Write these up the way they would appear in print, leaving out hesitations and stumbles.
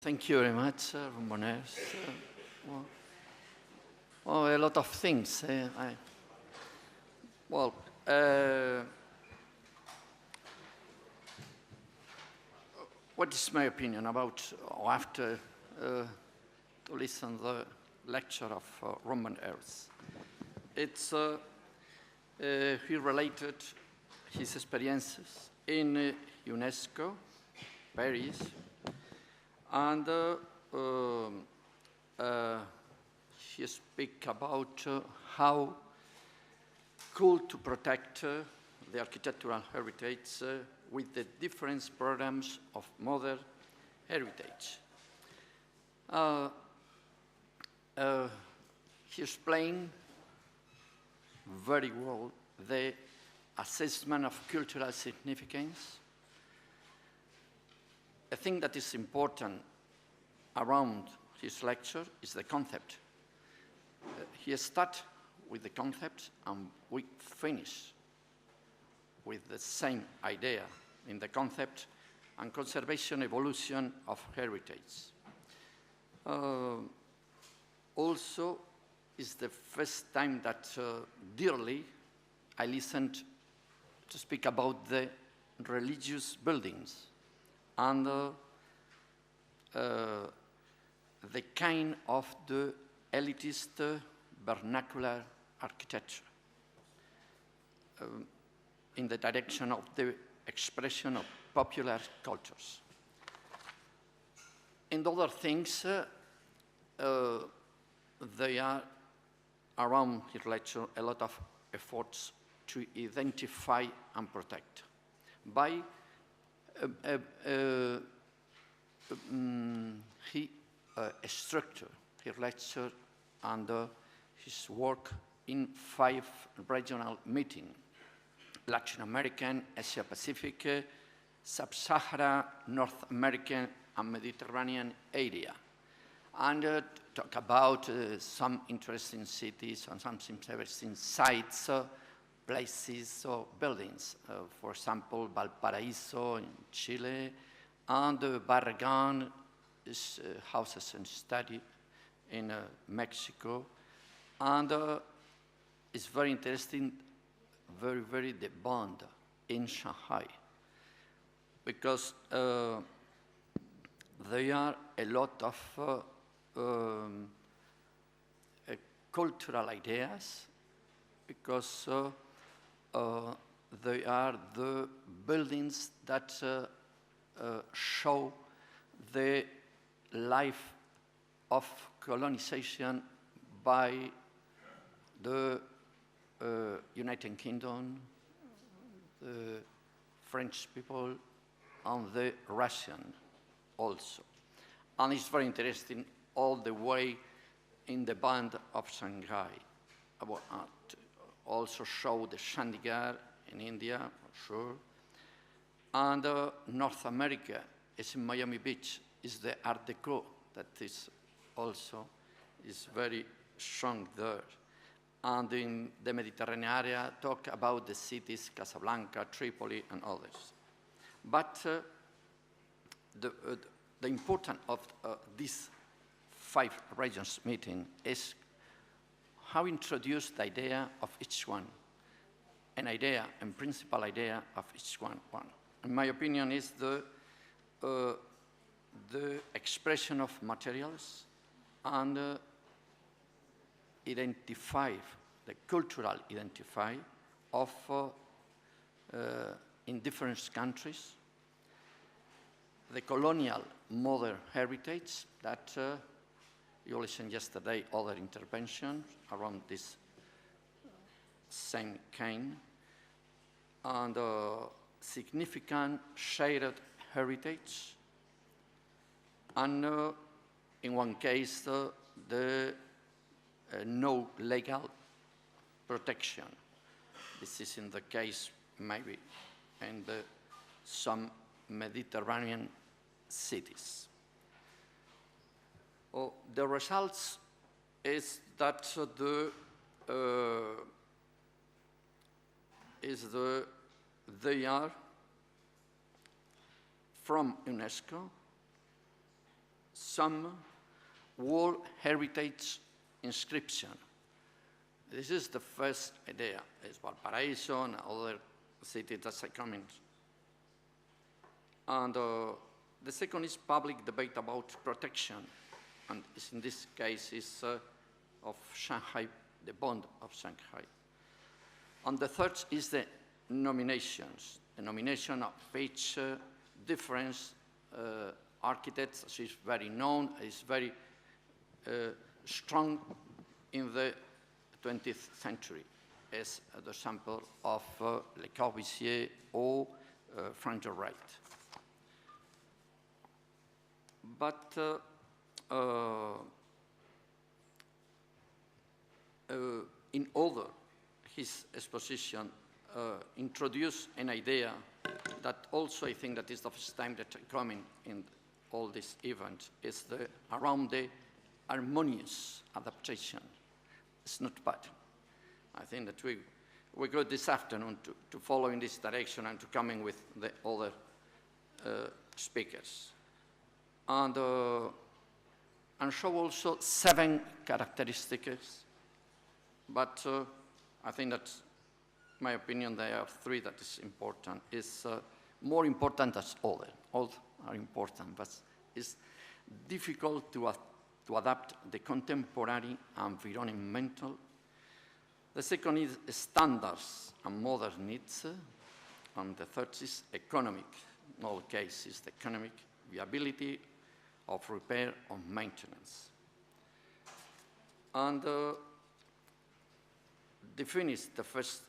Thank you very much, Rambones. Well, a lot of things. What is my opinion about, or after to listen the lecture of Rambones? It's he related his experiences in UNESCO, Paris, and he speak about how cool to protect the architectural heritage with the different programs of modern heritage. He explained very well the assessment of cultural significance. A thing that is important around his lecture is the concept. He starts with the concept and we finish with the same idea in the concept and conservation evolution of heritage. Also, it's the first time that dearly I listened to speak about the religious buildings and the kind of the elitist vernacular architecture in the direction of the expression of popular cultures. And other things, they are around his lecture a lot of efforts to identify and protect by he structured his lecture and his work in 5 regional meetings: Latin American, Asia Pacific, Sub-Sahara, North American, and Mediterranean area, and talk about some interesting cities and some interesting sites, places or buildings. For example, Valparaiso in Chile, and Barragán is houses and study in Mexico. And it's very interesting, very the bond in Shanghai, because there are a lot of cultural ideas, because they are the buildings that show the life of colonization by the United Kingdom, the French people, and the Russian also. And it's very interesting all the way in the band of Shanghai. Also show the Chandigarh in India, sure. And North America is in Miami Beach, is the Art Deco that is also is very strong there. And in the Mediterranean area, talk about the cities, Casablanca, Tripoli, and others. But the importance of this 5 regions meeting is how introduce the idea of each one, an idea and principal idea of each one. In my opinion, is the expression of materials and identify the cultural identify of in different countries, the colonial modern heritage that you listened yesterday, other interventions around this same kind, and significant shared heritage, and in one case, the no legal protection. This is in the case, maybe, in some Mediterranean cities. The results is that they are from UNESCO some World Heritage inscription. This is the first idea. It's Valparaiso and other cities that are coming. And the second is public debate about protection. And in this case is of Shanghai, the bond of Shanghai. And the third is the nominations. The nomination of each different architects. She is very known, is very strong in the 20th century, as the example of Le Corbusier or Frank Lloyd Wright. But in other, his exposition introduced an idea that also I think that is the first time that coming in all these events, is around the harmonious adaptation. It's not bad. I think that we go this afternoon to follow in this direction and to coming with the other speakers. And show also 7 characteristics, but I think that, my opinion, there are 3 that is important. It's more important than all are important, but it's difficult to adapt the contemporary environmental. The second is standards and modern needs, and the third is economic. In all cases, the economic viability of repair or maintenance. And they finished the first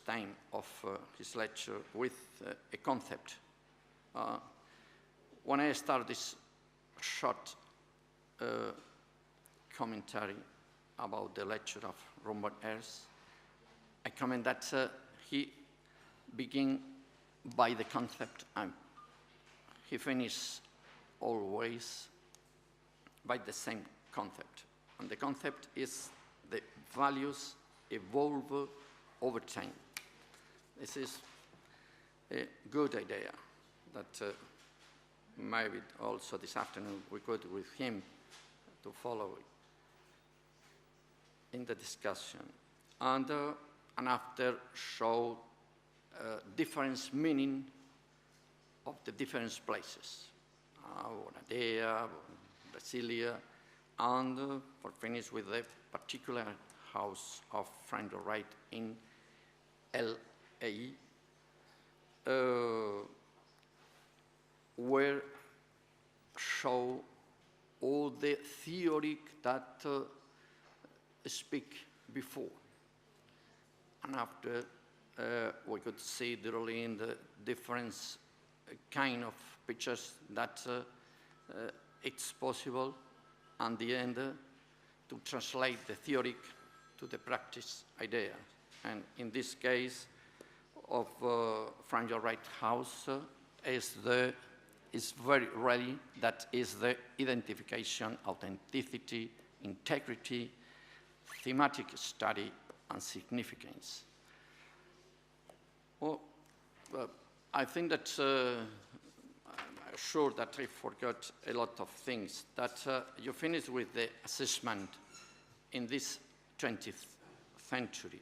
time of his lecture with a concept. When I start this short commentary about the lecture of Robert Ayres, I comment that he began by the concept and he finished always by the same concept. And the concept is the values evolve over time. This is a good idea that maybe also this afternoon we could with him to follow in the discussion. And after show different meaning of the different places. Oradea, Brasilia, and for finish with the particular house of Frank Lloyd Wright in L.A., where show all the theory that speak before. And after, we could see literally in the different kind of pictures that it's possible, and the end, to translate the theory to the practice idea. And in this case of Frank Lloyd Wright house is very ready, that is the identification, authenticity, integrity, thematic study, and significance. Well, I think that I'm sure that I forgot a lot of things, that you finish with the assessment in this 20th century.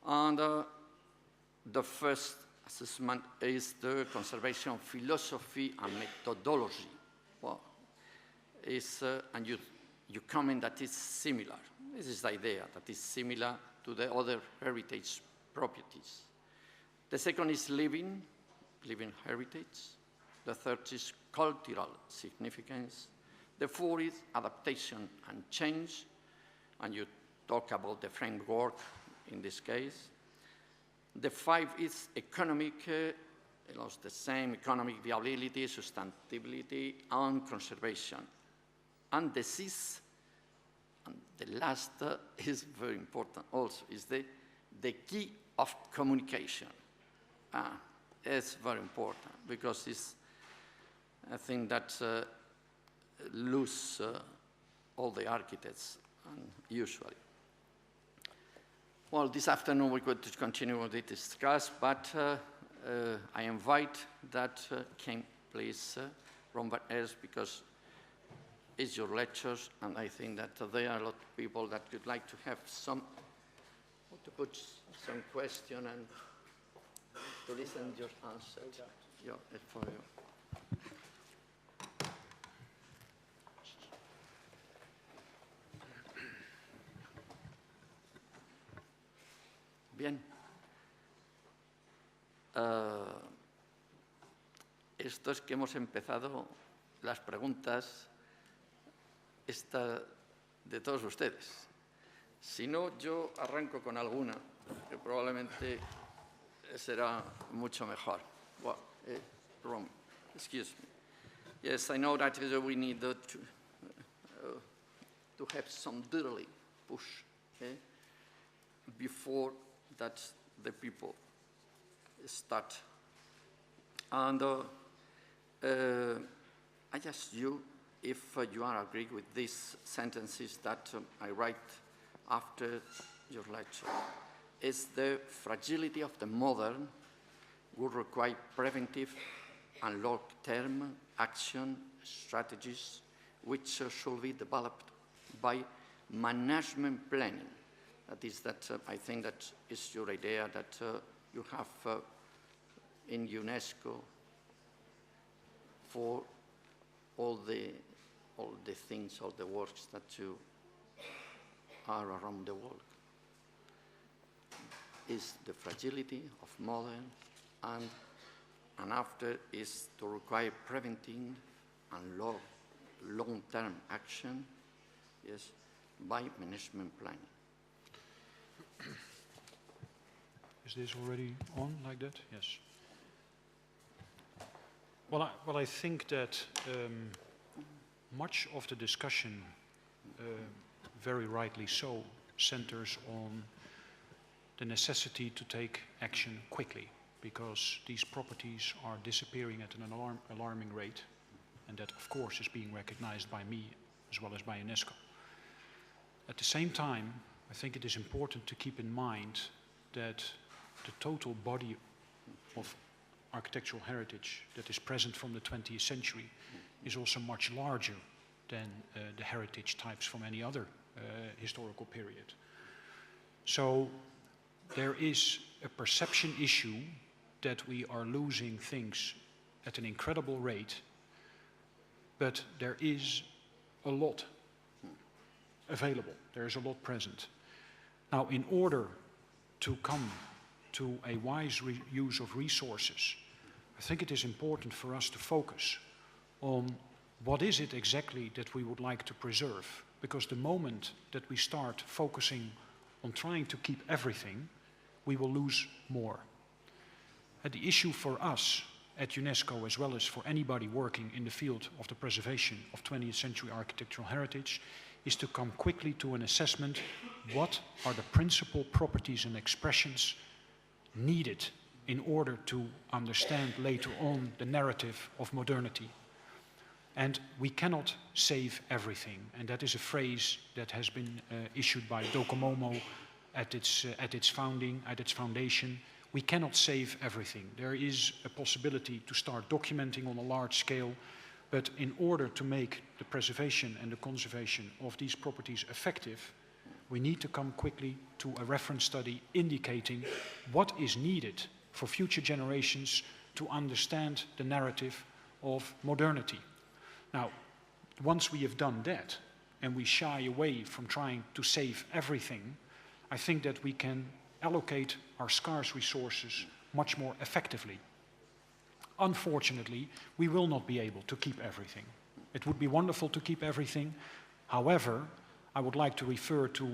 And the first assessment is the conservation philosophy and methodology. Well, and you comment that is similar. This is the idea, that is similar to the other heritage properties. The second is living heritage. The third is cultural significance. The fourth is adaptation and change, and you talk about the framework in this case. The fifth is economic, the same economic viability, sustainability, and conservation. And the sixth, and the last is very important also, is the key of communication. It's very important because I think that lose all the architects usually. Well, this afternoon we're going to continue with the discuss, but I invite that can please from else because it's your lectures, and I think that there are a lot of people that would like to have some, to put some question and to listen to your answer. Yeah, for you. Bien. Esto es que hemos empezado las preguntas de todos ustedes. Si no, yo arranco con alguna, que probablemente será mucho mejor. Well, wrong. Excuse me. Yes, I know that we need to have some dirty push before that the people start. And I ask you if you are agree with these sentences that I write after your lecture. Is the fragility of the modern would require preventive and long-term action strategies which should be developed by management planning. That is that I think that is your idea that you have in UNESCO for all the things, all the works that you are around the world. Is the fragility of modern, and after is to require preventing and long-term action, yes, by management planning. Is this already on like that? Yes. Well, I think that much of the discussion, very rightly so, centers on the necessity to take action quickly, because these properties are disappearing at an alarming rate, and that, of course, is being recognized by me as well as by UNESCO. At the same time, I think it is important to keep in mind that the total body of architectural heritage that is present from the 20th century is also much larger than the heritage types from any other historical period. So there is a perception issue that we are losing things at an incredible rate, but there is a lot available. There is a lot present. Now, in order to come to a wise use of resources, I think it is important for us to focus on what is it exactly that we would like to preserve, because the moment that we start focusing on trying to keep everything, we will lose more. And the issue for us at UNESCO, as well as for anybody working in the field of the preservation of 20th century architectural heritage, is to come quickly to an assessment: what are the principal properties and expressions needed in order to understand later on the narrative of modernity. And we cannot save everything, and that is a phrase that has been issued by Docomomo at its foundation. We cannot save everything. There is a possibility to start documenting on a large scale, but in order to make the preservation and the conservation of these properties effective, we need to come quickly to a reference study indicating what is needed for future generations to understand the narrative of modernity. Now, once we have done that, and we shy away from trying to save everything, I think that we can allocate our scarce resources much more effectively. Unfortunately, we will not be able to keep everything. It would be wonderful to keep everything. However, I would like to refer to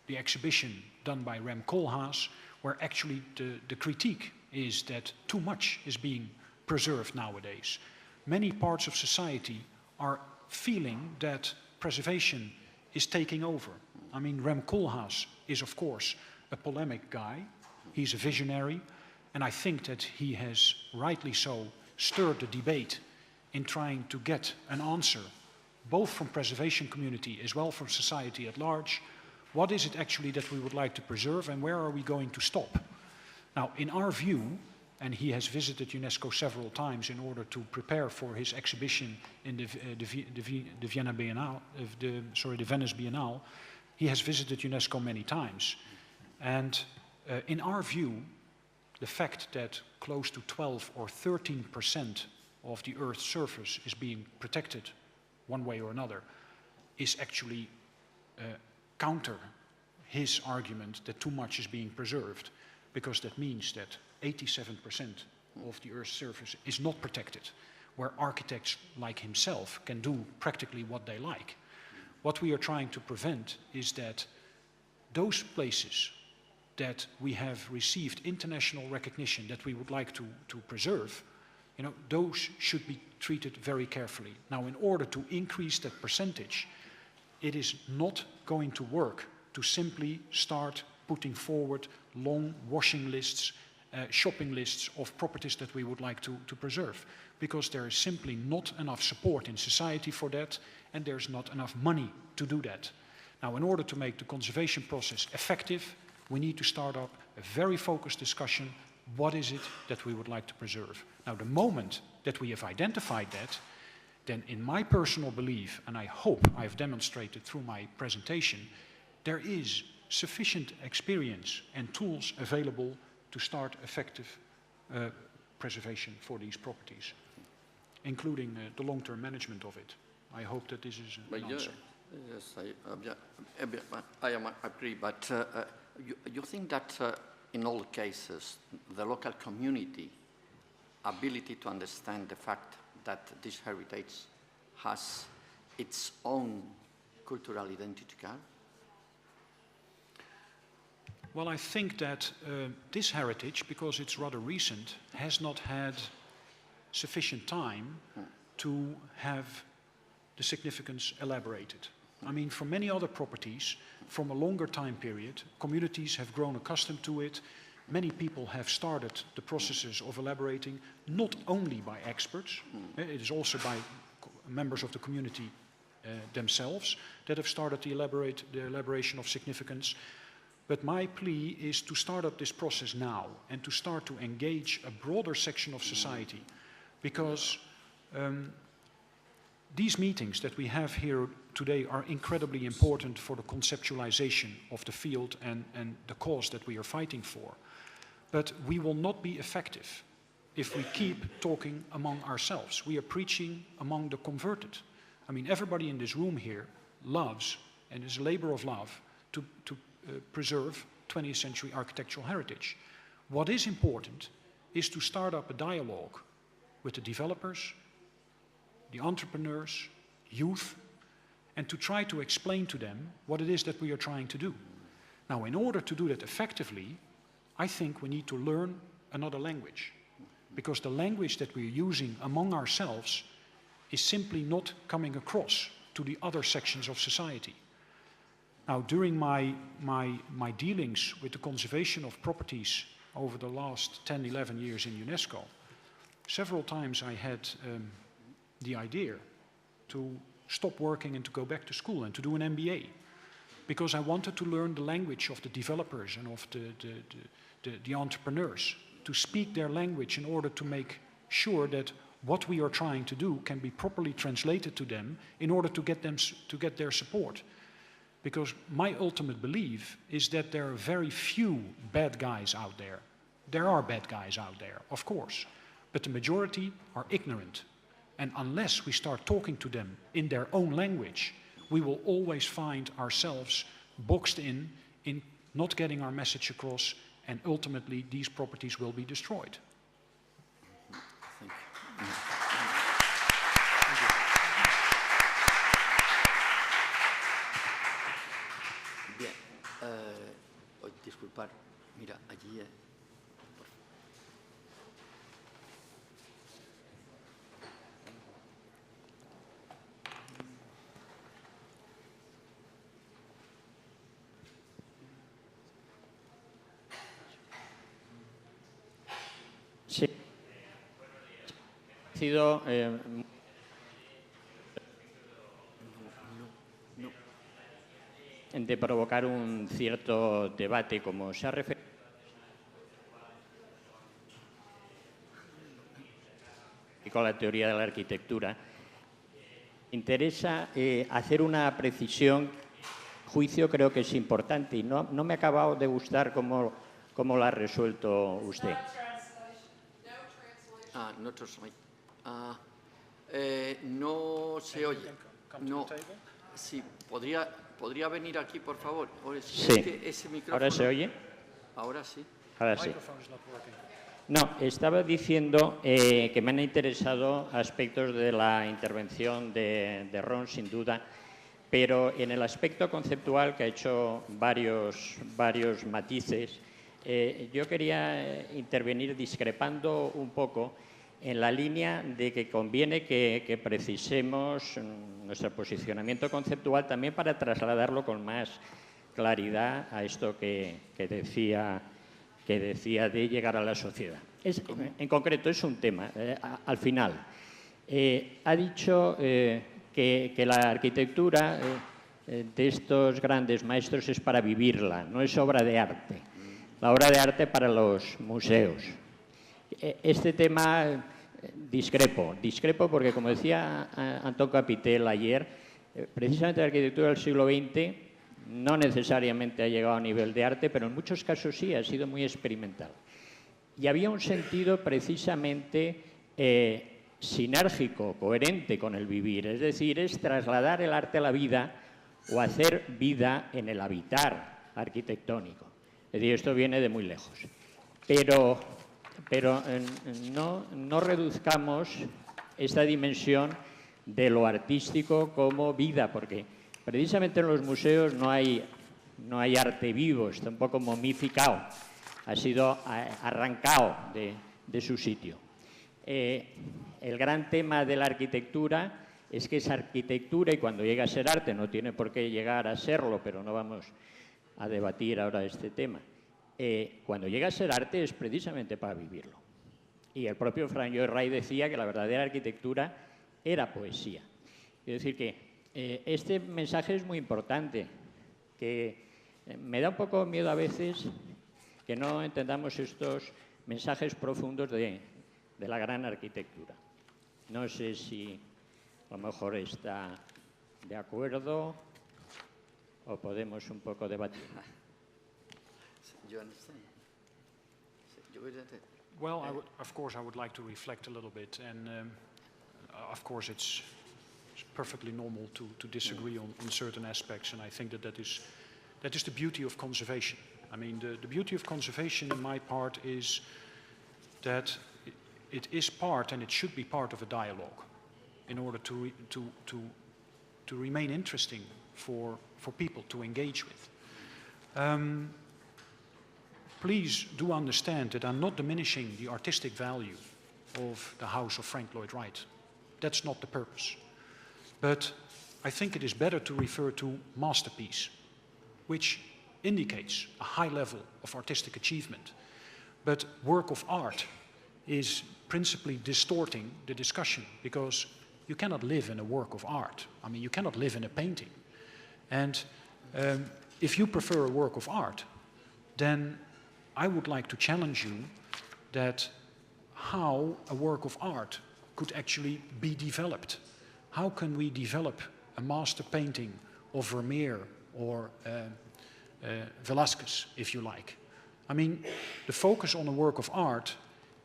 the exhibition done by Rem Koolhaas, where actually the critique is that too much is being preserved nowadays. Many parts of society are feeling that preservation is taking over. I mean, Rem Koolhaas is, of course, a polemic guy. He's a visionary, and I think that he has, rightly so, stirred the debate in trying to get an answer, both from preservation community as well from society at large. What is it actually that we would like to preserve, and where are we going to stop? Now, in our view, and he has visited UNESCO several times in order to prepare for his exhibition in the Venice Biennale. He has visited UNESCO many times. And in our view, the fact that close to 12 or 13% of the Earth's surface is being protected one way or another is actually counter his argument that too much is being preserved, because that means that 87% of the Earth's surface is not protected, where architects like himself can do practically what they like. What we are trying to prevent is that those places that we have received international recognition that we would like to preserve, you know, those should be treated very carefully. Now, in order to increase that percentage, it is not going to work to simply start putting forward long washing lists, shopping lists of properties that we would like to preserve, because there is simply not enough support in society for that, and there's not enough money to do that. Now, in order to make the conservation process effective, we need to start up a very focused discussion. What is it that we would like to preserve? Now, the moment that we have identified that, then in my personal belief, and I hope I've demonstrated through my presentation, there is sufficient experience and tools available to start effective preservation for these properties, including the long-term management of it. I hope that this is an answer. Yes, I agree, but you think that in all cases, the local community ability to understand the fact that this heritage has its own cultural identity card? Well, I think that this heritage, because it's rather recent, has not had sufficient time to have the significance elaborated. I mean, for many other properties, from a longer time period, communities have grown accustomed to it. Many people have started the processes of elaborating, not only by experts, it is also by members of the community themselves that have started the elaboration of significance. But my plea is to start up this process now and to start to engage a broader section of society, because these meetings that we have here today are incredibly important for the conceptualization of the field and the cause that we are fighting for. But we will not be effective if we keep talking among ourselves. We are preaching among the converted. I mean, everybody in this room here loves, and is a labor of love, to preserve 20th century architectural heritage. What is important is to start up a dialogue with the developers, the entrepreneurs, youth, and to try to explain to them what it is that we are trying to do. Now, in order to do that effectively, I think we need to learn another language, because the language that we're using among ourselves is simply not coming across to the other sections of society. Now, during my dealings with the conservation of properties over the last 10, 11 years in UNESCO, several times I had the idea to stop working and to go back to school and to do an MBA, because I wanted to learn the language of the developers and of the entrepreneurs, to speak their language in order to make sure that what we are trying to do can be properly translated to them in order to get their support. Because my ultimate belief is that there are very few bad guys out there. There are bad guys out there, of course, but the majority are ignorant. And unless we start talking to them in their own language, we will always find ourselves boxed in not getting our message across, and ultimately these properties will be destroyed. Thank you. Bien, disculpar, mira, allí Sí. Ha sido de provocar un cierto debate, como se ha referido. dedico a la teoría de la arquitectura, interesa hacer una precisión. Juicio creo que es importante y no me ha acabado de gustar cómo lo ha resuelto usted. No translate. No se oye. No. Sí, ¿podría venir aquí, por favor? Sí. Es que ese micrófono... ¿Ahora se oye? Ahora sí. Ahora sí. No, estaba diciendo que me han interesado aspectos de la intervención de Ron, sin duda, pero en el aspecto conceptual, que ha hecho varios matices, yo quería intervenir discrepando un poco en la línea de que conviene que precisemos nuestro posicionamiento conceptual también para trasladarlo con más claridad a esto que decía de llegar a la sociedad. En concreto, es un tema. Al final, ha dicho que la arquitectura de estos grandes maestros es para vivirla, no es obra de arte. La obra de arte para los museos. Este tema discrepo porque, como decía Antón Capitel ayer, precisamente la arquitectura del siglo XX no necesariamente ha llegado a nivel de arte, pero en muchos casos sí, ha sido muy experimental. Y había un sentido precisamente sinérgico, coherente con el vivir, es decir, es trasladar el arte a la vida o hacer vida en el habitar arquitectónico. Es decir, esto viene de muy lejos. Pero no reduzcamos esta dimensión de lo artístico como vida, porque precisamente en los museos no hay arte vivo, está un poco momificado, ha sido arrancado de su sitio. El gran tema de la arquitectura es que es arquitectura y cuando llega a ser arte, no tiene por qué llegar a serlo, pero no vamos a debatir ahora este tema. Cuando llega a ser arte es precisamente para vivirlo. Y el propio Frank Lloyd Wright decía que la verdadera arquitectura era poesía. Es decir, que este mensaje es muy importante, que me da un poco miedo a veces que no entendamos estos mensajes profundos de la gran arquitectura. No sé si a lo mejor está de acuerdo o podemos un poco debatir. Well, of course, I would like to reflect a little bit, and of course, it's perfectly normal to disagree on certain aspects, and I think that is the beauty of conservation. I mean, the beauty of conservation, in my part, is that it is part, and it should be part of a dialogue, in order to remain interesting for people to engage with. Please do understand that I'm not diminishing the artistic value of the house of Frank Lloyd Wright. That's not the purpose. But I think it is better to refer to masterpiece, which indicates a high level of artistic achievement. But work of art is principally distorting the discussion, because you cannot live in a work of art. I mean, you cannot live in a painting. And if you prefer a work of art, then I would like to challenge you that how a work of art could actually be developed. How can we develop a master painting of Vermeer or Velázquez, if you like? I mean, the focus on a work of art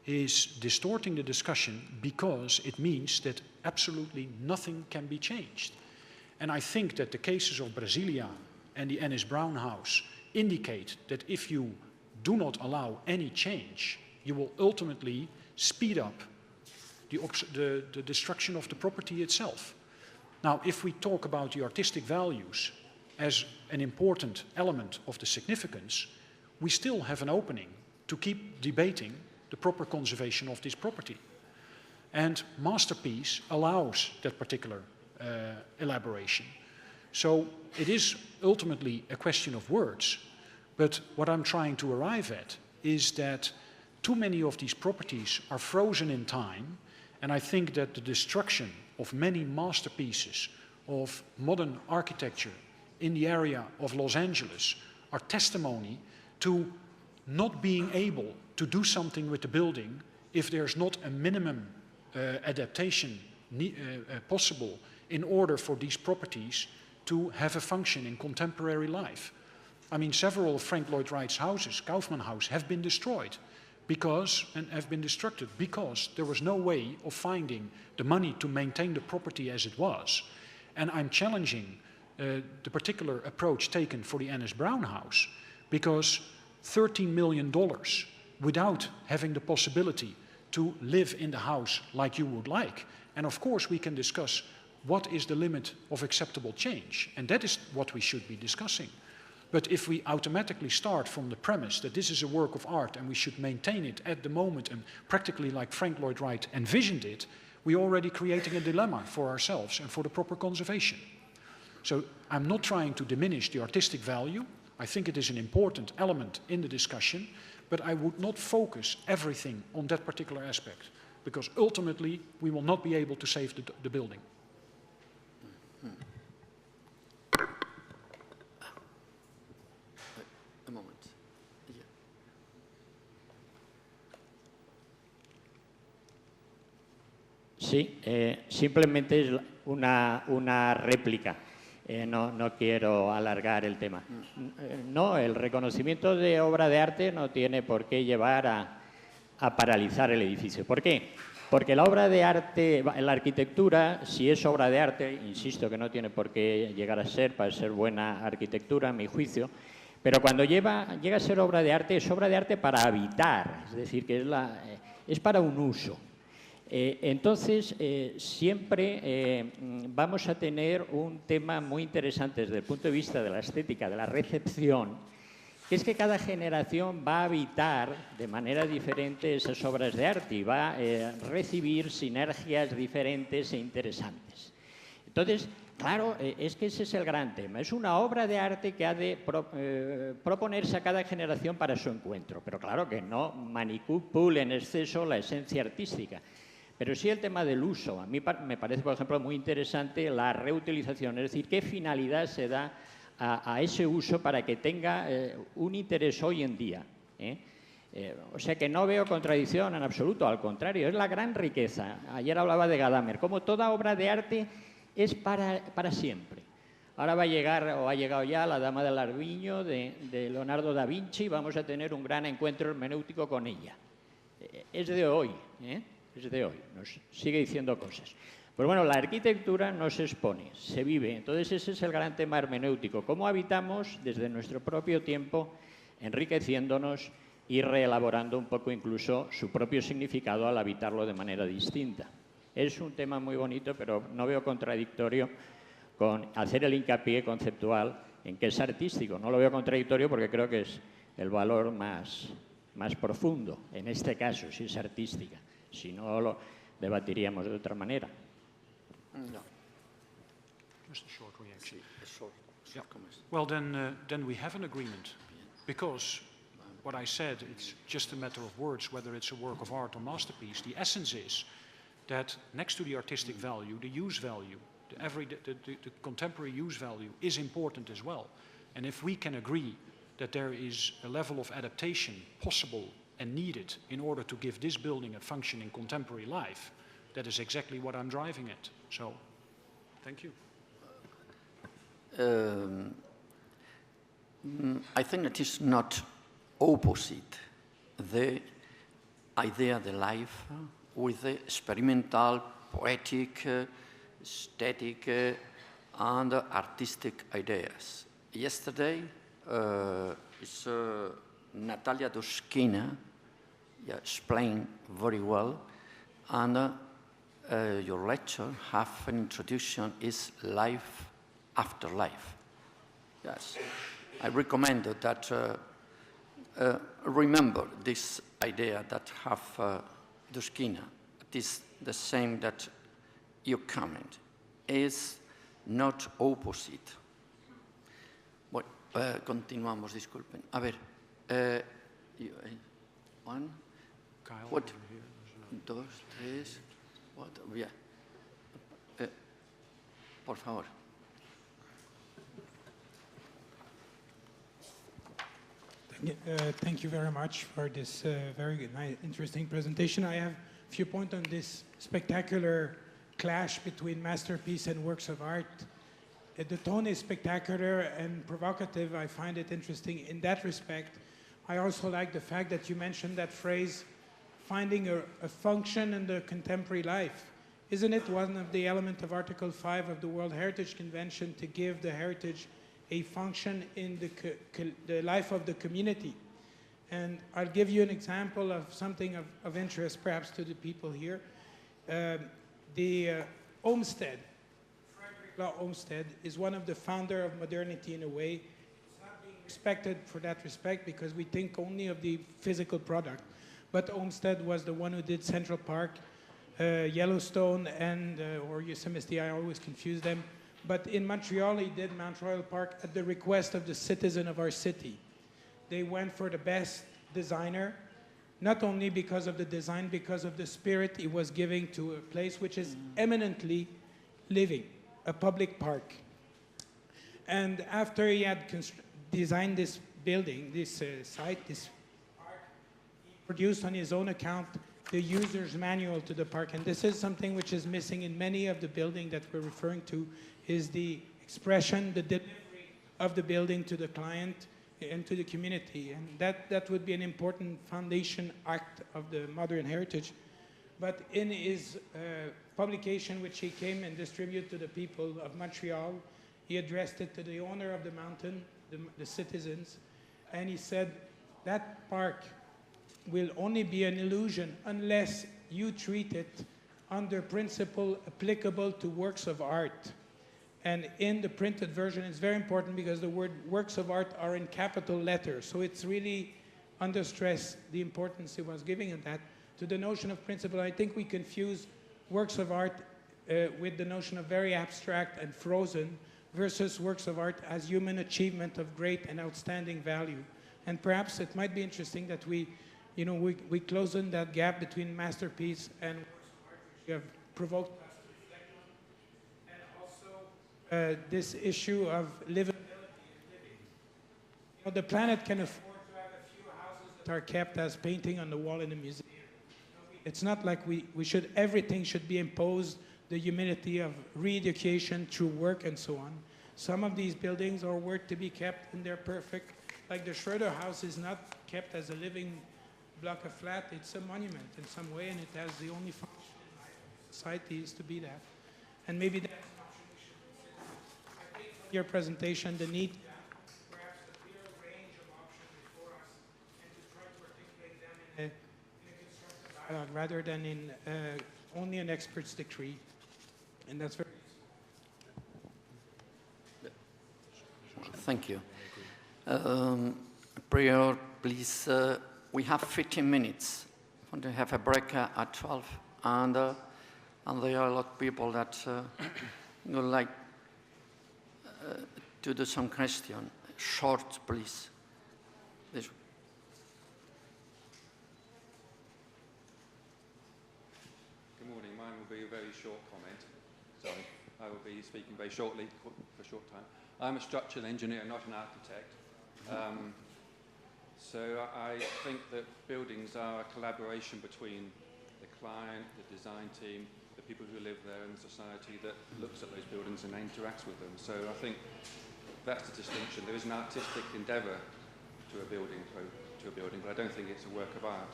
is distorting the discussion because it means that absolutely nothing can be changed. And I think that the cases of Brasilia and the Ennis Brown House indicate that if you do not allow any change, you will ultimately speed up the destruction of the property itself. Now, if we talk about the artistic values as an important element of the significance, we still have an opening to keep debating the proper conservation of this property. And Masterpiece allows that particular elaboration. So it is ultimately a question of words, but what I'm trying to arrive at is that too many of these properties are frozen in time, and I think that the destruction of many masterpieces of modern architecture in the area of Los Angeles are testimony to not being able to do something with the building if there's not a minimum adaptation possible in order for these properties to have a function in contemporary life. I mean, several of Frank Lloyd Wright's houses, Kaufman House, have been destroyed and have been destructed because there was no way of finding the money to maintain the property as it was. And I'm challenging the particular approach taken for the Ennis Brown House, because $13 million without having the possibility to live in the house like you would like. And of course we can discuss what is the limit of acceptable change, and that is what we should be discussing. But if we automatically start from the premise that this is a work of art and we should maintain it at the moment and practically like Frank Lloyd Wright envisioned it, we're already creating a dilemma for ourselves and for the proper conservation. So I'm not trying to diminish the artistic value. I think it is an important element in the discussion, but I would not focus everything on that particular aspect, because ultimately we will not be able to save the building. A moment. Yeah. Sí, simplemente es una réplica. No quiero alargar el tema. No, el reconocimiento de obra de arte no tiene por qué llevar a paralizar el edificio. ¿Por qué? Porque la obra de arte, la arquitectura, si es obra de arte, insisto que no tiene por qué llegar a ser para ser buena arquitectura, a mi juicio, pero cuando llega a ser obra de arte, es obra de arte para habitar, es decir, que es para un uso. Entonces, siempre vamos a tener un tema muy interesante desde el punto de vista de la estética, de la recepción, que es que cada generación va a habitar de manera diferente esas obras de arte y va a recibir sinergias diferentes e interesantes. Entonces, claro, es que ese es el gran tema. Es una obra de arte que ha de proponerse a cada generación para su encuentro, pero claro que no manipule en exceso la esencia artística. Pero sí el tema del uso. A mí me parece, por ejemplo, muy interesante la reutilización, es decir, qué finalidad se da a ese uso para que tenga un interés hoy en día. O sea que no veo contradicción en absoluto, al contrario, es la gran riqueza. Ayer hablaba de Gadamer, como toda obra de arte es para siempre. Ahora va a llegar, o ha llegado ya, la Dama del Armiño de Leonardo da Vinci, y vamos a tener un gran encuentro hermenéutico con ella. Es de hoy, es de hoy, nos sigue diciendo cosas. Pues bueno, la arquitectura no se expone, se vive. Entonces ese es el gran tema hermenéutico. Cómo habitamos desde nuestro propio tiempo, enriqueciéndonos y reelaborando un poco incluso su propio significado al habitarlo de manera distinta. Es un tema muy bonito, pero no veo contradictorio con hacer el hincapié conceptual en que es artístico. No lo veo contradictorio porque creo que es el valor más profundo, en este caso, si es artística. Si no, lo debatiríamos de otra manera. No. Just a short reaction. Yeah. Well, then we have an agreement, because what I said, it's just a matter of words, whether it's a work of art or masterpiece. The essence is that next to the artistic value, the use value, the contemporary use value is important as well. And if we can agree that there is a level of adaptation possible and needed in order to give this building a function in contemporary life, that is exactly what I'm driving at. So, thank you. I think it is not opposite the idea of the life with the experimental, poetic, aesthetic, and artistic ideas. Yesterday, Natalia Duskina explained very well, and your lecture, half an introduction, is life after life. Yes, I recommend that remember this idea that half Duskina, it is the same that your comment is not opposite. Bueno, continuamos, disculpen. A ver, one, Kyle, what? over here, Dos, tres, cuatro, bien. Por favor. Thank you very much for this very good, interesting presentation. I have if you point on this spectacular clash between masterpiece and works of art, the tone is spectacular and provocative. I find it interesting in that respect. I also like the fact that you mentioned that phrase, finding a function in the contemporary life. Isn't it one of the elements of Article 5 of the World Heritage Convention to give the heritage a function in the life of the community? And I'll give you an example of something of interest perhaps to the people here. The Olmsted, Frederick Law Olmsted, is one of the founder of modernity in a way. It's not being respected for that respect because we think only of the physical product. But Olmsted was the one who did Central Park, Yellowstone, and or Yosemite, I always confuse them. But in Montreal, he did Mount Royal Park at the request of the citizen of our city. They went for the best designer, not only because of the design, because of the spirit he was giving to a place which is eminently living, a public park. And after he had designed this building, this site, this park, he produced on his own account the user's manual to the park. And this is something which is missing in many of the buildings that we're referring to, is the expression, the delivery of the building to the client and to the community. And that would be an important foundation act of the modern heritage. But in his publication, which he came and distributed to the people of Montreal, he addressed it to the owner of the mountain, the citizens, and he said, that park will only be an illusion unless you treat it under principle applicable to works of art. And in the printed version, it's very important because the word works of art are in capital letters. So it's really under stress the importance he was giving in that. To the notion of principle, I think we confuse works of art with the notion of very abstract and frozen versus works of art as human achievement of great and outstanding value. And perhaps it might be interesting that we close in that gap between masterpiece and works of art, which you have provoked us to reflect on. And also this issue of livability and living. The planet can afford to have a few houses that are kept as painting on the wall in a museum. It's not like everything should be imposed, the humility of re-education through work and so on. Some of these buildings are worth to be kept and they're perfect. Like the Schroeder House is not kept as a living block of flat, it's a monument in some way, and it has the only function in life of society is to be that. And maybe that's an option we should consider. I think from your presentation, the need to have perhaps a clear range of options before us and to try to articulate them in a constructive dialogue rather than in only an expert's decree. And that's very useful. Thank you. Prior, please. We have 15 minutes. We want to have a break at 12, and there are a lot of people that would like to do some question. Short, please. This. Good morning. Mine will be a very short comment. Sorry, I will be speaking very shortly for a short time. I'm a structural engineer, not an architect. So I think that buildings are a collaboration between the client, the design team, the people who live there, and the society that looks at those buildings and interacts with them. So I think that's the distinction. There is an artistic endeavour to a building, but I don't think it's a work of art.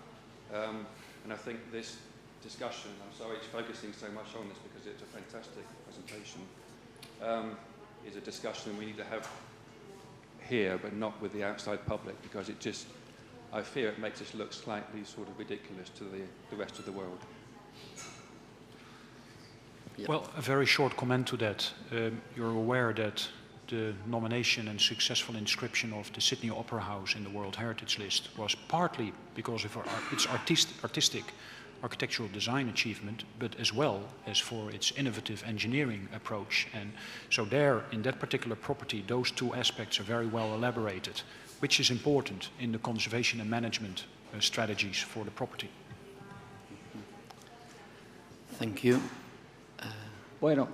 And I think this discussion, I'm sorry it's focusing so much on this because it's a fantastic presentation, is a discussion we need to have here, but not with the outside public, because I fear it makes us look slightly sort of ridiculous to the rest of the world. Yeah. Well, a very short comment to that. You're aware that the nomination and successful inscription of the Sydney Opera House in the World Heritage List was partly because of its artistic architectural design achievement, but as well as for its innovative engineering approach. And so there, in that particular property, those two aspects are very well elaborated, which is important in the conservation and management strategies for the property. Thank you. Bueno,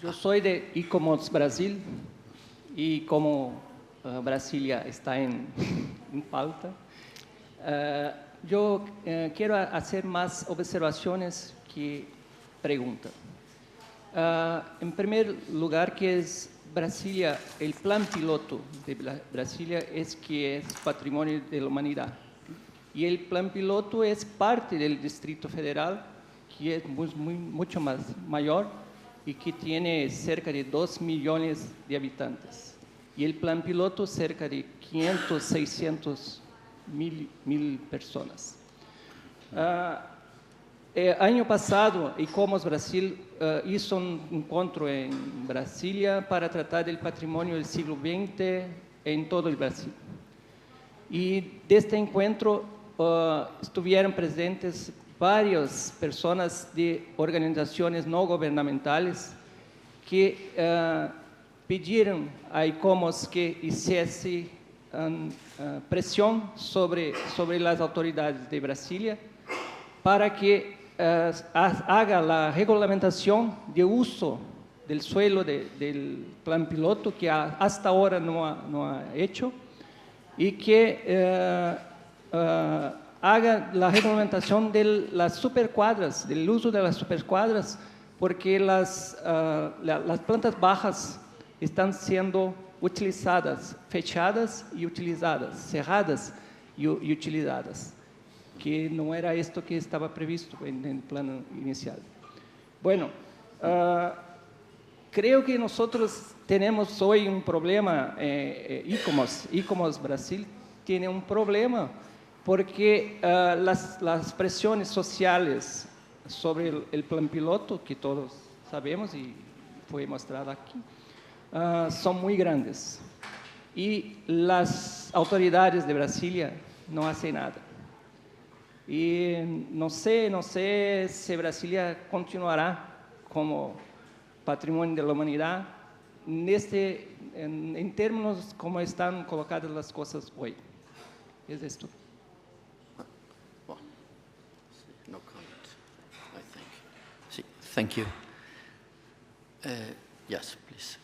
yo soy de ICOMOS Brasil y como Brasilia está en pauta, yo quiero hacer más observaciones que preguntas. En primer lugar, que es Brasilia, el plan piloto de Brasilia es que es patrimonio de la humanidad. Y el plan piloto es parte del Distrito Federal, que es mucho más mayor y que tiene cerca de 2 millones de habitantes. Y el plan piloto cerca de 500, 600 mil personas. Año pasado, ICOMOS Brasil hizo un encuentro en Brasilia para tratar del patrimonio del siglo XX en todo el Brasil. Y de este encuentro estuvieron presentes varias personas de organizaciones no gubernamentales que pidieron a ICOMOS que hiciese presión sobre las autoridades de Brasilia para que haga la regulamentación de uso del suelo del plan piloto, que hasta ahora no ha hecho, y que haga la reglamentación de las supercuadras, del uso de las supercuadras, porque las plantas bajas están siendo utilizadas, fechadas y utilizadas, cerradas y utilizadas, que no era esto que estaba previsto en el plano inicial. Bueno, creo que nosotros tenemos hoy un problema, ICOMOS Brasil tiene un problema, porque las presiones sociales sobre el plan piloto, que todos sabemos y fue mostrado aquí, son muy grandes. Y las autoridades de Brasilia no hacen nada. Y no sé si Brasilia continuará como patrimonio de la humanidad en términos como están colocadas las cosas hoy. Es esto. Well, no comment, I think. Sí, thank you. Yes, please.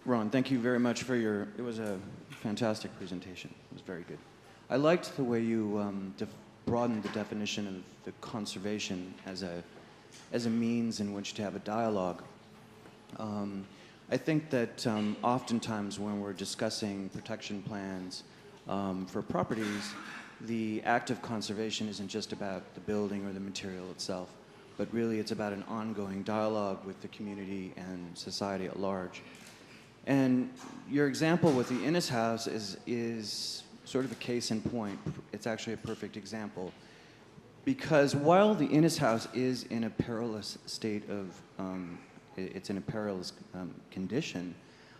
Ron, thank you very much for it was a fantastic presentation. It was very good. I liked the way you broadened the definition of the conservation as a means in which to have a dialogue. I think that oftentimes when we're discussing protection plans for properties, the act of conservation isn't just about the building or the material itself, but really it's about an ongoing dialogue with the community and society at large. And your example with the Innes House is sort of a case in point. It's actually a perfect example. Because while the Innes House is in a perilous state of, it's in a perilous condition,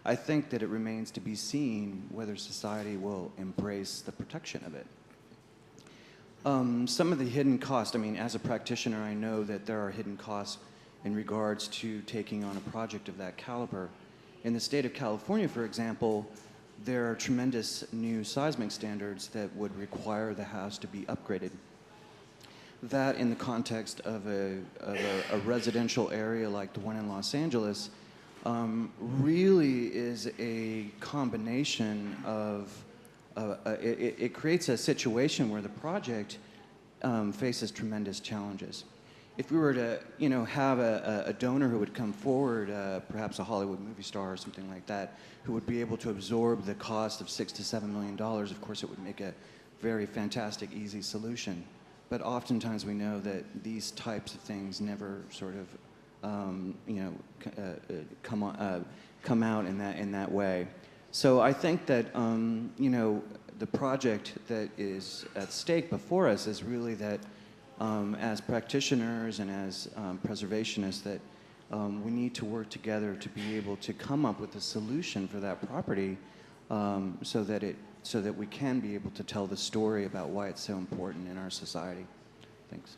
I think that it remains to be seen whether society will embrace the protection of it. Some of the hidden costs, I mean, as a practitioner, I know that there are hidden costs in regards to taking on a project of that caliber. In the state of California, for example, there are tremendous new seismic standards that would require the house to be upgraded. That, in the context of a residential area like the one in Los Angeles, really is a combination of, it creates a situation where the project faces tremendous challenges. If we were to, have a donor who would come forward, perhaps a Hollywood movie star or something like that, who would be able to absorb the cost of $6 to $7 million, of course it would make a very fantastic, easy solution. But oftentimes we know that these types of things never sort of, come out in that way. So I think that, the project that is at stake before us is really that, as practitioners and as preservationists, that we need to work together to be able to come up with a solution for that property, so that we can be able to tell the story about why it's so important in our society. Thanks.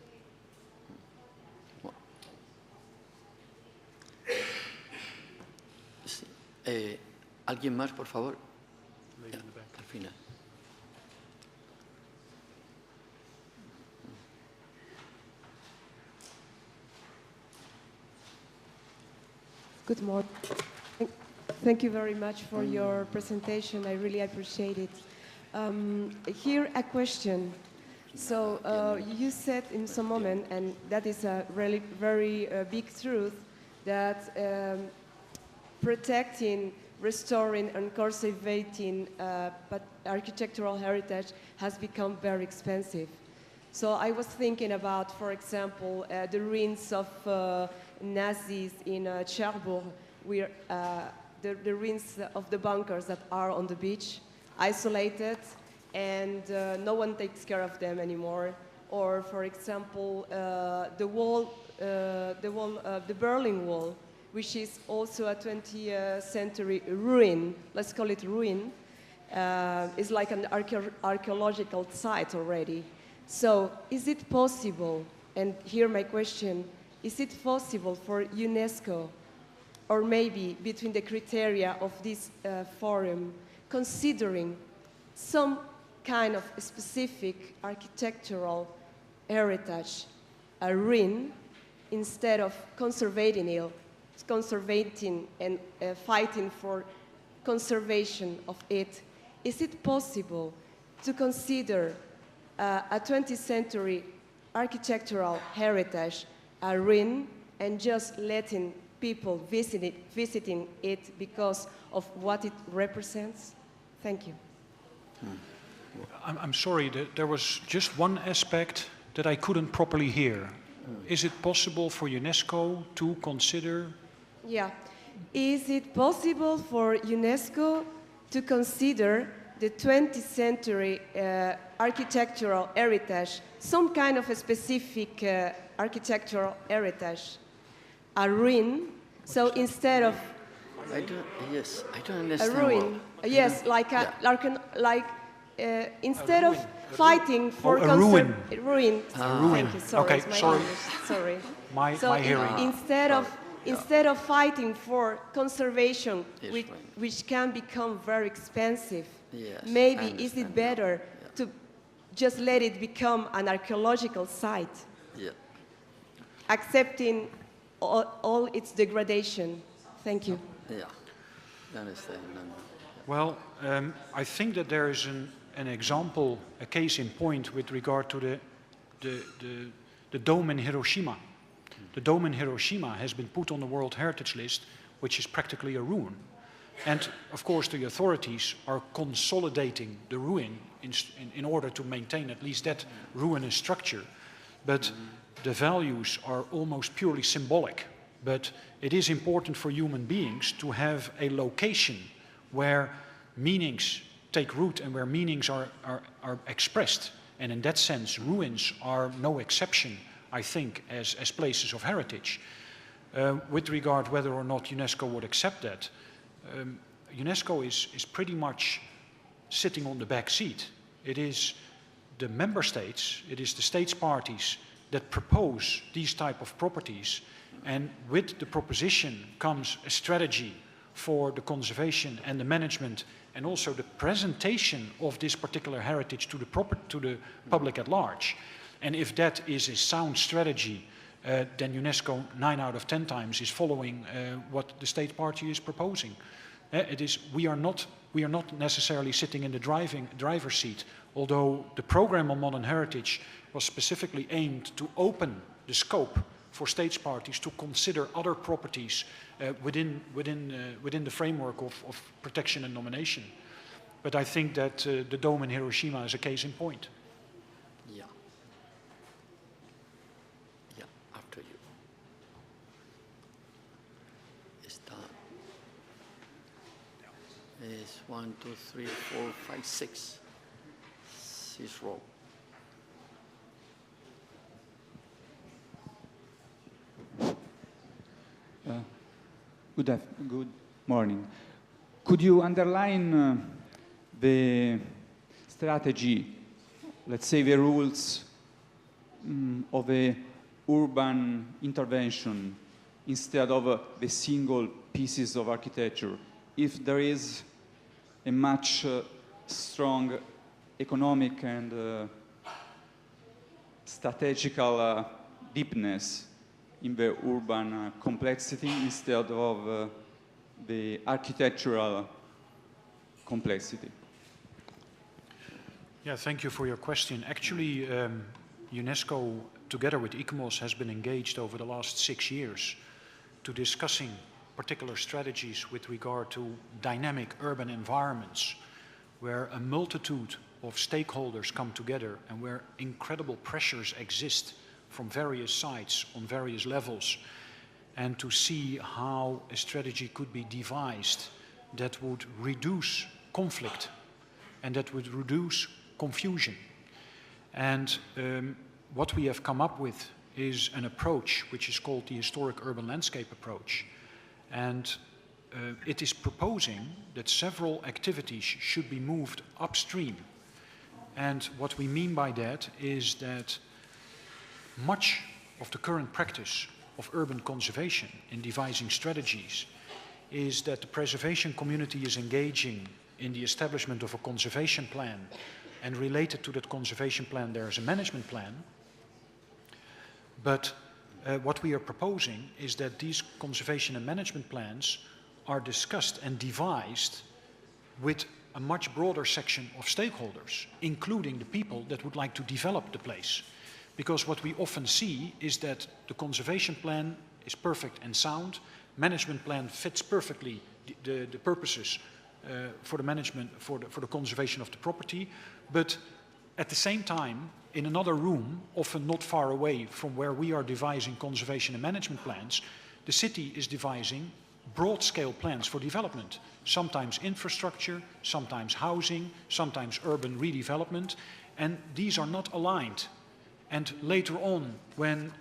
¿Alguien más, por favor? Ya, al final. Good morning. Thank you very much for your presentation. I really appreciate it. Here a question. So you said in some moment, and that is a really very big truth, that protecting, restoring, and conserving architectural heritage has become very expensive. So I was thinking about, for example, the ruins of Nazis in Cherbourg, where the ruins of the bunkers that are on the beach, isolated, and no one takes care of them anymore. Or, for example, the Berlin Wall, which is also a 20th century ruin, let's call it ruin, is like an archaeological site already. So is it possible, and here my question, is it possible for UNESCO, or maybe between the criteria of this forum, considering some kind of specific architectural heritage, a ruin, instead of conservating and fighting for conservation of it? Is it possible to consider a 20th century architectural heritage a ruin and just letting people visiting it because of what it represents? Thank you. I'm sorry, there was just one aspect that I couldn't properly hear. Is it possible for UNESCO to consider? Yeah. Is it possible for UNESCO to consider the 20th century architectural heritage, some kind of a specific architectural heritage, a ruin? So instead of I don't understand. A ruin, yes, like instead of fighting for a ruin. Ruin. Thank you. Sorry, okay, it's my sorry. English. Sorry. My hearing. Instead of fighting for conservation, which can become very expensive, maybe is it better to just let it become an archaeological site, accepting all its degradation? Thank you. Yeah, I understand. Well, I think that there is an example, a case in point with regard to the dome in Hiroshima. The dome in Hiroshima has been put on the World Heritage List, which is practically a ruin. And of course the authorities are consolidating the ruin in order to maintain at least that ruinous structure. But the values are almost purely symbolic. But it is important for human beings to have a location where meanings take root and where meanings are expressed. And in that sense, ruins are no exception, I think, as places of heritage. With regard whether or not UNESCO would accept that, UNESCO is pretty much sitting on the back seat. It is the member states, it is the states parties that propose these type of properties, and with the proposition comes a strategy for the conservation and the management and also the presentation of this particular heritage to the public at large. And if that is a sound strategy, then UNESCO 9 out of 10 times is following what the state party is proposing. We are not necessarily sitting in the driver's seat, although the program on modern heritage was specifically aimed to open the scope for states parties to consider other properties within the framework of protection and nomination. But I think that the dome in Hiroshima is a case in point. Yeah. Yeah, after you. Está. Is 1, 2, 3, 4, 5, 6. 6 row. Good morning. Could you underline the strategy, let's say the rules of a urban intervention instead of the single pieces of architecture? If there is a much strong economic and strategical deepness in the urban complexity instead of the architectural complexity? Yeah, thank you for your question. Actually, UNESCO, together with ICOMOS, has been engaged over the last 6 years to discussing particular strategies with regard to dynamic urban environments, where a multitude of stakeholders come together and where incredible pressures exist from various sides on various levels, and to see how a strategy could be devised that would reduce conflict and that would reduce confusion. And what we have come up with is an approach which is called the historic urban landscape approach. And it is proposing that several activities should be moved upstream. And what we mean by that is that much of the current practice of urban conservation in devising strategies is that the preservation community is engaging in the establishment of a conservation plan, and related to that conservation plan there is a management plan. But what we are proposing is that these conservation and management plans are discussed and devised with a much broader section of stakeholders, including the people that would like to develop the place. Because what we often see is that the conservation plan is perfect and sound, management plan fits perfectly the purposes for the management, for the conservation of the property, but at the same time, in another room, often not far away from where we are devising conservation and management plans, the city is devising broad-scale plans for development, sometimes infrastructure, sometimes housing, sometimes urban redevelopment, and these are not aligned. And later on, when,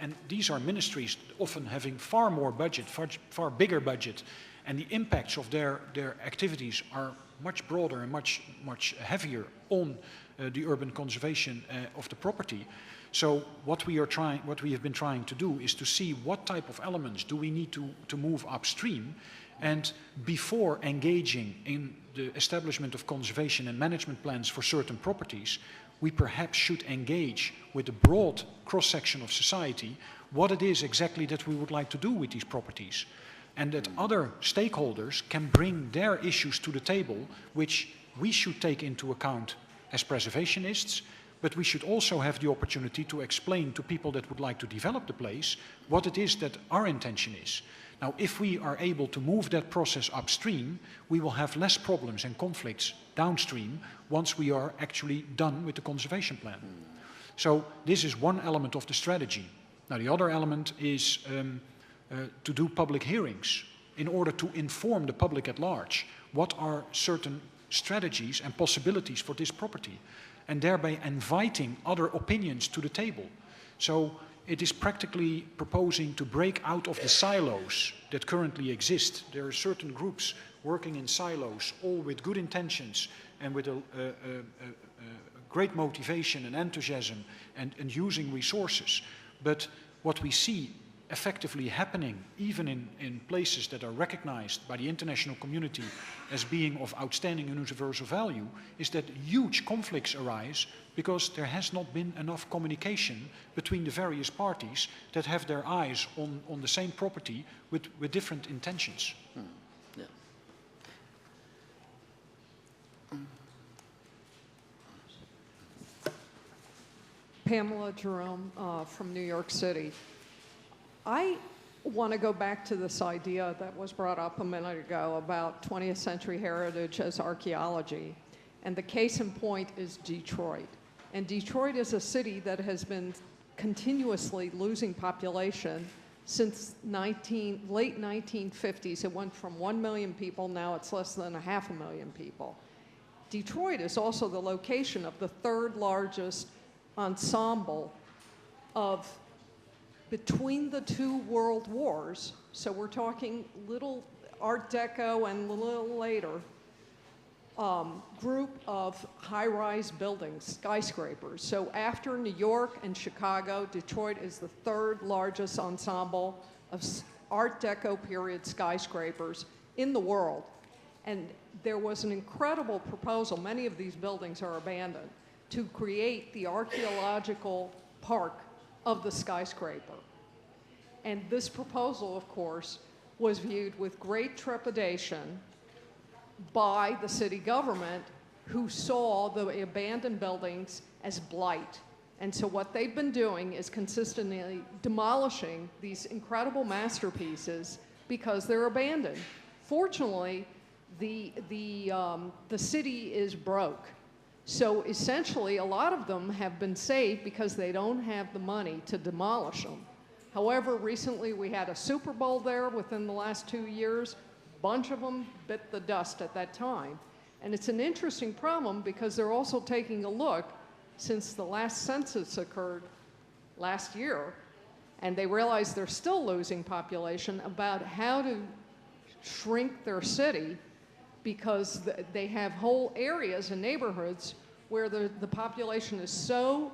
and these are ministries often having far more budget, far bigger budget, and the impacts of their activities are much broader and much heavier on the urban conservation of the property. So what we have been trying to do is to see what type of elements do we need to move upstream, and before engaging in the establishment of conservation and management plans for certain properties, we perhaps should engage with a broad cross-section of society what it is exactly that we would like to do with these properties, and that other stakeholders can bring their issues to the table, which we should take into account as preservationists, but we should also have the opportunity to explain to people that would like to develop the place what it is that our intention is. Now, if we are able to move that process upstream, we will have less problems and conflicts downstream once we are actually done with the conservation plan. So this is one element of the strategy. Now, the other element is to do public hearings in order to inform the public at large what are certain strategies and possibilities for this property, and thereby inviting other opinions to the table. So it is practically proposing to break out of the silos that currently exist. There are certain groups working in silos, all with good intentions and with a great motivation and enthusiasm and using resources. But what we see effectively happening, even in places that are recognized by the international community as being of outstanding universal value, is that huge conflicts arise because there has not been enough communication between the various parties that have their eyes on the same property with different intentions. Yeah. Pamela Jerome from New York City. I want to go back to this idea that was brought up a minute ago about 20th century heritage as archaeology. And the case in point is Detroit. And Detroit is a city that has been continuously losing population since late 1950s. It went from 1 million people, now it's less than 500,000 people. Detroit is also the location of the third largest ensemble of between the two world wars, so we're talking little Art Deco and a little later, group of high-rise buildings, skyscrapers. So after New York and Chicago, Detroit is the third largest ensemble of Art Deco period skyscrapers in the world. And there was an incredible proposal, many of these buildings are abandoned, to create the archaeological park of the skyscraper. And this proposal, of course, was viewed with great trepidation by the city government, who saw the abandoned buildings as blight. And so what they've been doing is consistently demolishing these incredible masterpieces because they're abandoned. Fortunately, the city is broke. So essentially, a lot of them have been saved because they don't have the money to demolish them. However, recently we had a Super Bowl there within the last 2 years. A bunch of them bit the dust at that time. And it's an interesting problem because they're also taking a look, since the last census occurred last year, and they realize they're still losing population, about how to shrink their city, because they have whole areas and neighborhoods where the population is so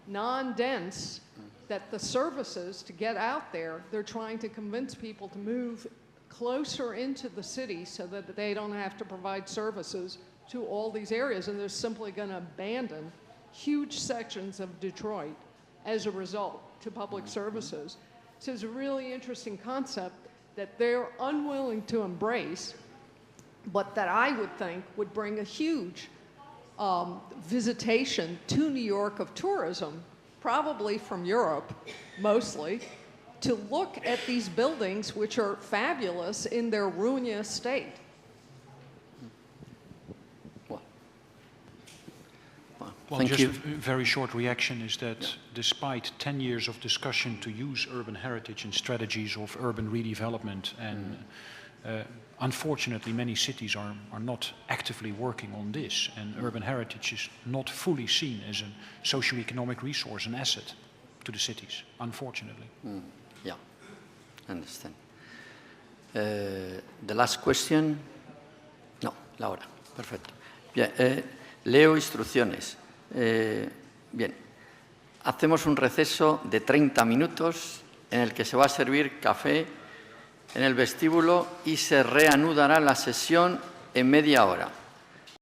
non-dense that the services to get out there, they're trying to convince people to move closer into the city so that they don't have to provide services to all these areas, and they're simply going to abandon huge sections of Detroit as a result to public services. So it's a really interesting concept that they're unwilling to embrace, but that I would think would bring a huge visitation to New York of tourism, probably from Europe mostly, to look at these buildings which are fabulous in their ruinous state. Well, just a very short reaction is that despite 10 years of discussion to use urban heritage in strategies of urban redevelopment, and unfortunately many cities are not actively working on this, and urban heritage is not fully seen as a socio-economic resource, an asset to the cities, unfortunately. Yeah, I understand. The last question. No, la hora. Perfecto. Bien, leo instrucciones. Bien, hacemos un receso de 30 minutos en el que se va a servir café en el vestíbulo y se reanudará la sesión en media hora.